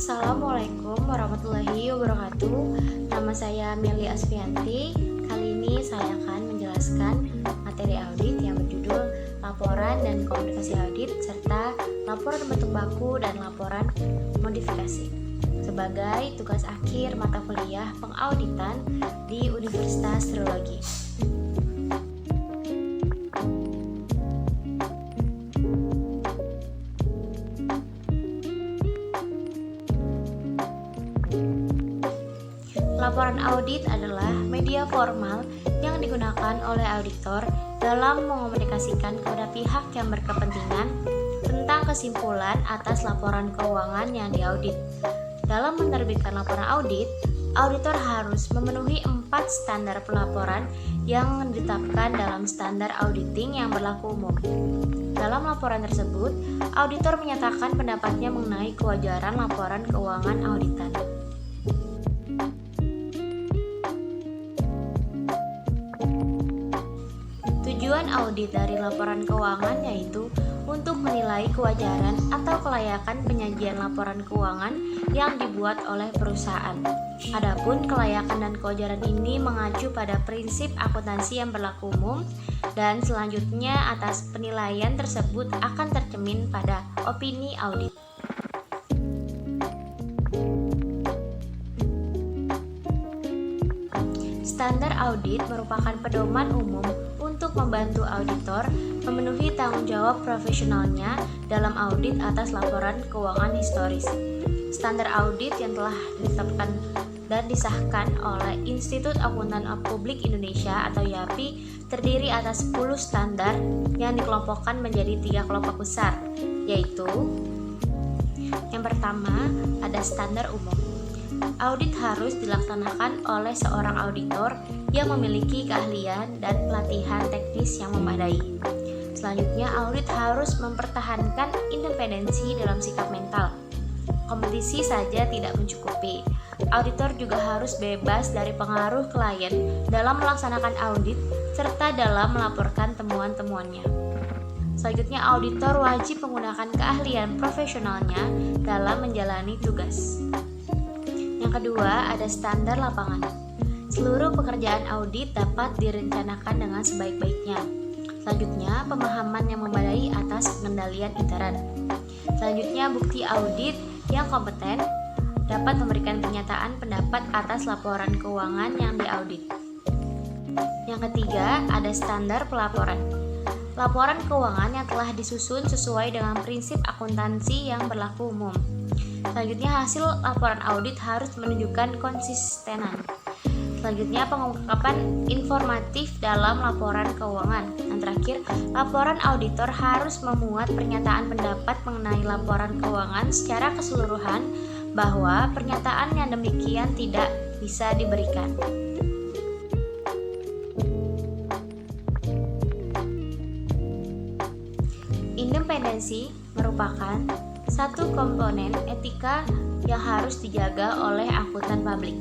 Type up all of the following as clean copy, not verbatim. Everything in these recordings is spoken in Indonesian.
Assalamualaikum warahmatullahi wabarakatuh. Nama saya Meli Asfianti. Kali ini saya akan menjelaskan materi audit yang berjudul laporan dan komunikasi audit serta laporan bentuk baku dan laporan modifikasi sebagai tugas akhir mata kuliah pengauditan di Universitas Sriologi. Laporan audit adalah media formal yang digunakan oleh auditor dalam mengomunikasikan kepada pihak yang berkepentingan tentang kesimpulan atas laporan keuangan yang diaudit. Dalam menerbitkan laporan audit, auditor harus memenuhi 4 standar pelaporan yang ditetapkan dalam standar auditing yang berlaku umum. Dalam laporan tersebut, auditor menyatakan pendapatnya mengenai kewajaran laporan keuangan auditan. Tujuan audit dari laporan keuangan yaitu untuk menilai kewajaran atau kelayakan penyajian laporan keuangan yang dibuat oleh perusahaan. Adapun kelayakan dan kewajaran ini mengacu pada prinsip akuntansi yang berlaku umum dan selanjutnya atas penilaian tersebut akan tercermin pada opini audit. Standar audit merupakan pedoman umum untuk membantu auditor memenuhi tanggung jawab profesionalnya dalam audit atas laporan keuangan historis. Standar audit yang telah ditetapkan dan disahkan oleh Institut Akuntan Publik Indonesia atau IAPI terdiri atas 10 standar yang dikelompokkan menjadi 3 kelompok besar, yaitu yang pertama ada standar umum. Audit harus dilaksanakan oleh seorang auditor yang memiliki keahlian dan pelatihan teknis yang memadai. Selanjutnya, audit harus mempertahankan independensi dalam sikap mental. Kompetisi saja tidak mencukupi. Auditor juga harus bebas dari pengaruh klien dalam melaksanakan audit serta dalam melaporkan temuan-temuannya. Selanjutnya, auditor wajib menggunakan keahlian profesionalnya dalam menjalani tugas. Yang kedua, ada standar lapangan. Seluruh pekerjaan audit dapat direncanakan dengan sebaik-baiknya. Selanjutnya, pemahaman yang memadai atas pengendalian intern. Selanjutnya, bukti audit yang kompeten dapat memberikan pernyataan pendapat atas laporan keuangan yang diaudit. Yang ketiga, ada standar pelaporan. Laporan keuangan yang telah disusun sesuai dengan prinsip akuntansi yang berlaku umum. Selanjutnya, hasil laporan audit harus menunjukkan konsistenan. Selanjutnya, pengungkapan informatif dalam laporan keuangan. Dan terakhir, laporan auditor harus memuat pernyataan pendapat mengenai laporan keuangan secara keseluruhan bahwa pernyataan yang demikian tidak bisa diberikan. Independensi merupakan satu komponen etika yang harus dijaga oleh akuntan publik.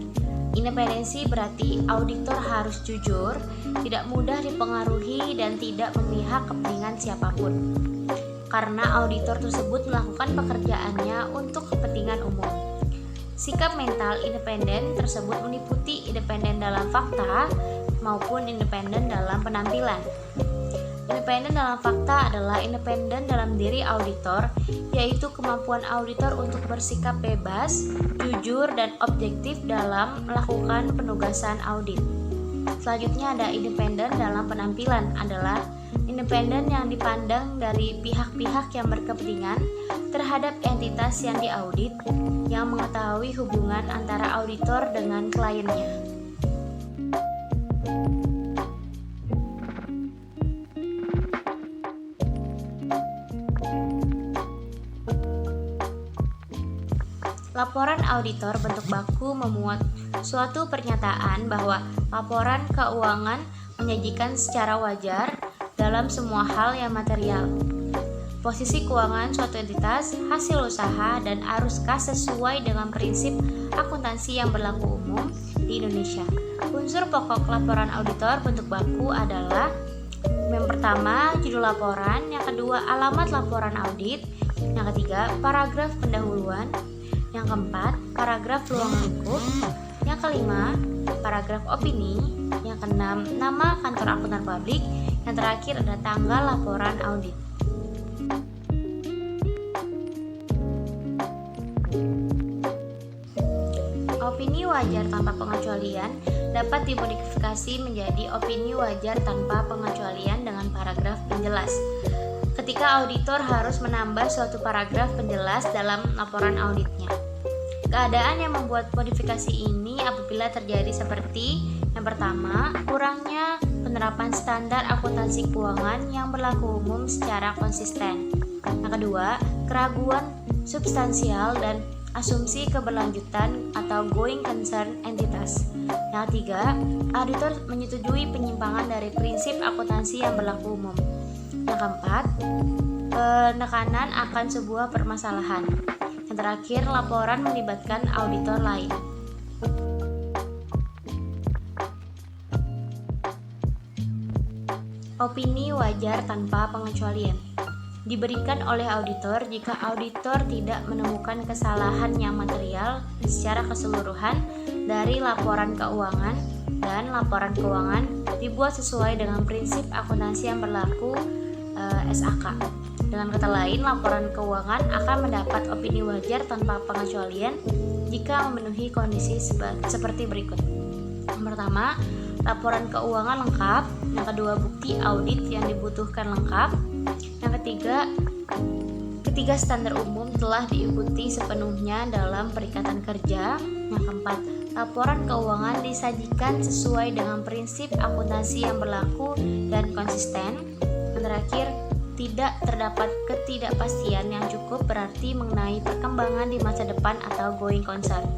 Independensi berarti auditor harus jujur, tidak mudah dipengaruhi dan tidak memihak kepentingan siapapun. Karena auditor tersebut melakukan pekerjaannya untuk kepentingan umum. Sikap mental independen tersebut meliputi independen dalam fakta maupun independen dalam penampilan. Independen dalam fakta adalah independen dalam diri auditor, yaitu kemampuan auditor untuk bersikap bebas, jujur, dan objektif dalam melakukan penugasan audit. Selanjutnya ada independen dalam penampilan adalah independen yang dipandang dari pihak-pihak yang berkepentingan terhadap entitas yang diaudit, yang mengetahui hubungan antara auditor dengan kliennya. Laporan auditor bentuk baku memuat suatu pernyataan bahwa laporan keuangan menyajikan secara wajar dalam semua hal yang material. Posisi keuangan suatu entitas, hasil usaha, dan arus kas sesuai dengan prinsip akuntansi yang berlaku umum di Indonesia. Unsur pokok laporan auditor bentuk baku adalah yang pertama, judul laporan, yang kedua, alamat laporan audit, yang ketiga, paragraf pendahuluan, Yang keempat, paragraf ruang lingkup. Yang kelima, paragraf opini. Yang keenam, nama kantor akuntan publik. Yang terakhir ada tanggal laporan audit. Opini wajar tanpa pengecualian dapat dimodifikasi menjadi opini wajar tanpa pengecualian dengan paragraf penjelas. Ketika auditor harus menambah suatu paragraf penjelas dalam laporan auditnya. Keadaan yang membuat modifikasi ini apabila terjadi seperti yang pertama, kurangnya penerapan standar akuntansi keuangan yang berlaku umum secara konsisten. Yang kedua, keraguan substansial dan asumsi keberlanjutan atau going concern entitas. Yang ketiga, auditor menyetujui penyimpangan dari prinsip akuntansi yang berlaku umum. Yang keempat, penekanan akan sebuah permasalahan. Yang terakhir, laporan melibatkan auditor lain. Opini wajar tanpa pengecualian diberikan oleh auditor jika auditor tidak menemukan kesalahan yang material secara keseluruhan dari laporan keuangan dan laporan keuangan dibuat sesuai dengan prinsip akuntansi yang berlaku SAK. Dengan kata lain, laporan keuangan akan mendapat opini wajar tanpa pengecualian jika memenuhi kondisi seperti berikut. Yang pertama, laporan keuangan lengkap. Yang kedua, bukti audit yang dibutuhkan lengkap. Yang ketiga, standar umum telah diikuti sepenuhnya dalam perikatan kerja. Yang keempat, laporan keuangan disajikan sesuai dengan prinsip akuntansi yang berlaku dan konsisten. Yang terakhir, tidak terdapat ketidakpastian yang cukup berarti mengenai perkembangan di masa depan atau going concern.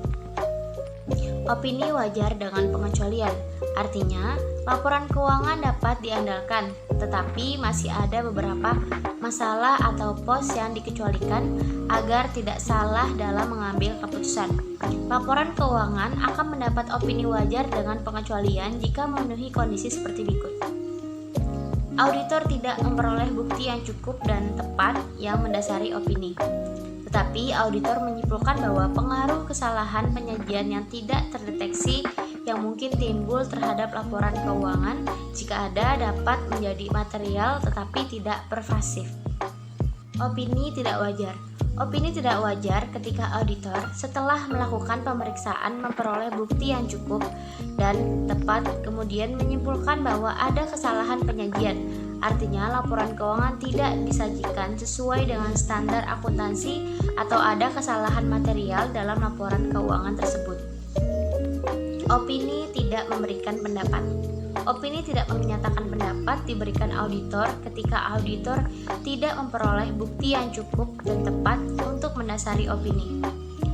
Opini wajar dengan pengecualian, artinya laporan keuangan dapat diandalkan, tetapi masih ada beberapa masalah atau pos yang dikecualikan agar tidak salah dalam mengambil keputusan. Laporan keuangan akan mendapat opini wajar dengan pengecualian jika memenuhi kondisi seperti berikut. Auditor tidak memperoleh bukti yang cukup dan tepat yang mendasari opini. Tetapi auditor menyimpulkan bahwa pengaruh kesalahan penyajian yang tidak terdeteksi yang mungkin timbul terhadap laporan keuangan jika ada dapat menjadi material tetapi tidak pervasif. Opini tidak wajar. Opini tidak wajar ketika auditor setelah melakukan pemeriksaan memperoleh bukti yang cukup dan tepat kemudian menyimpulkan bahwa ada kesalahan penyajian. Artinya laporan keuangan tidak disajikan sesuai dengan standar akuntansi atau ada kesalahan material dalam laporan keuangan tersebut. Opini tidak memberikan pendapat. Opini tidak menyatakan pendapat diberikan auditor ketika auditor tidak memperoleh bukti yang cukup dan tepat untuk mendasari opini.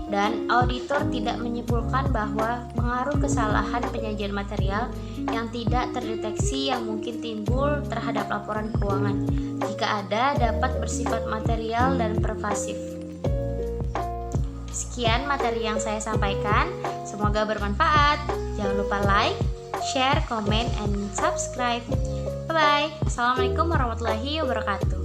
Dan auditor tidak menyimpulkan bahwa pengaruh kesalahan penyajian material yang tidak terdeteksi yang mungkin timbul terhadap laporan keuangan. Jika ada, dapat bersifat material dan pervasif. Sekian materi yang saya sampaikan, semoga bermanfaat. Jangan lupa like, share, comment, and subscribe. Bye-bye. Assalamualaikum warahmatullahi wabarakatuh.